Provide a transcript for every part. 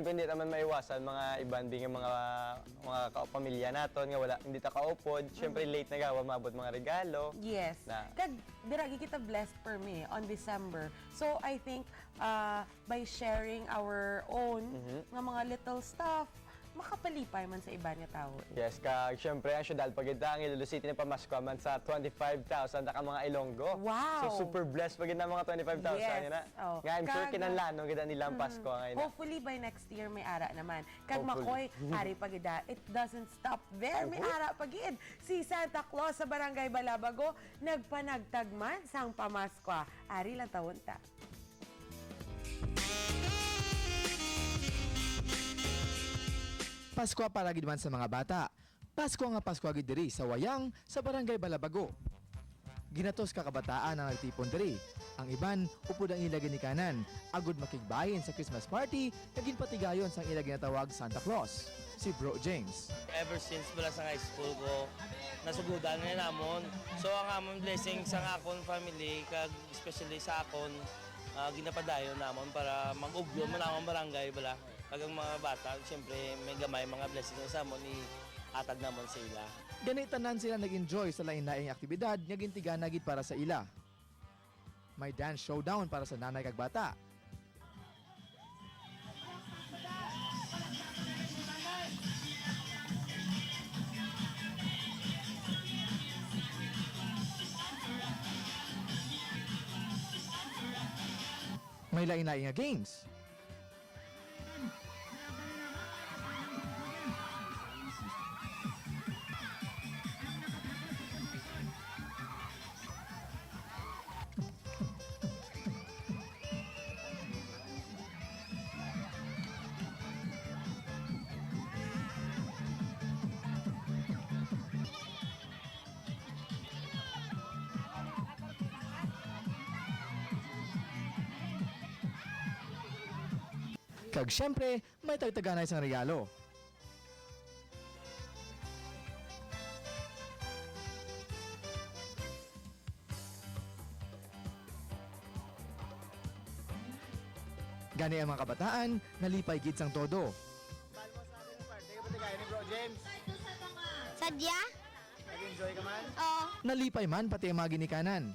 Hindi naman maiwasan mga ibanding ng mga kapamilya naton nga wala hindi ta kaupod. Syempre late na gawa mabot mga regalo. Yes. Kag diragi kita blessed per me on December. So I think by sharing our own nga mga little stuff, makapalipay man sa iba nga tao. Yes, kag syempre ang syudad pagita ang Iloilo City ni pamasko man sa 25,000 ka mga Ilonggo. Wow. So super blessed pagid na mga 25,000 Yes. na. Oh. Nga I'm sure kinanlano gid nila ang Pasko ngayon. Hopefully by next year may ara naman. Kag Hopefully. makoy ari pagida, it doesn't stop there. May ara pagid. Si Santa Claus sa Barangay Balabago nagpanagtagman sang pamasko. Ari lang tawon ta. Pasko para gid man sa mga bata. Pasko nga Pasko gid diri sa Wayang sa Barangay Balabago. Ginatos ka kabataan ang nagtipon diri. Ang iban upod ang ilag ni kanan, agud makigbayin sa Christmas party kagin patigayon sang ilag ginatawag Santa Claus. Si Bro James. Ever since mula sa high school ko, nasugudan na namon. So ang amon blessing sa akon family, kag especially sa akon, ginapadayon namon para mag-ugyo man amon barangay bala. Kag ang mga bata, siyempre may gamay mga blessings sa amon ni atag namon sa ila. Ganitanan sila nag-enjoy sa lain-laing aktibidad nga gintigan gid para sa ila. May dance showdown para sa nanay kag bata. May lain-laing nga games. Kag syempre, may tagtaganay sang regalo. Gani ang mga kabataan, nalipay gid sang todo. Sadya? Nag-enjoy ka man? Oo. Nalipay man pati ang mga ginikanan.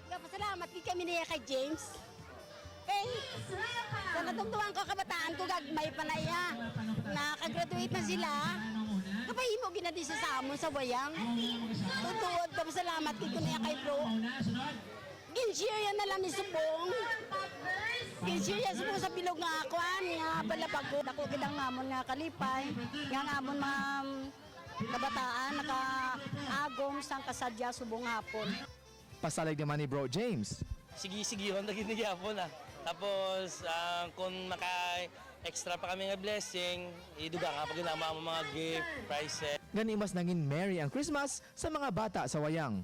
Pasalamat din kami niya kay James. Sa natungtuhan ko kabataan ko gagmay pa na iya. Nakagraduate na sila. Kapahimo ginadi sa amon sa Wayang. Tutuod ka pasalamat ko niya kay bro. Ginshare yan na lang ni Subong. Ginshare yan Subong sa bilog nga akuan. Nga Balabago. Dako gidang ngamon nga kalipay. Nga ngamon mga kabataan nakaagom sang kasadya Subong hapon. Pasalig naman ni Bro James. Sige-sigihon na ginigapon ah. Tapos kung maka-extra pa kami nga blessing, iduga nga pag ginama mo mga gift, prizes. Gani mas nangin merry ang Christmas sa mga bata sa Wayang.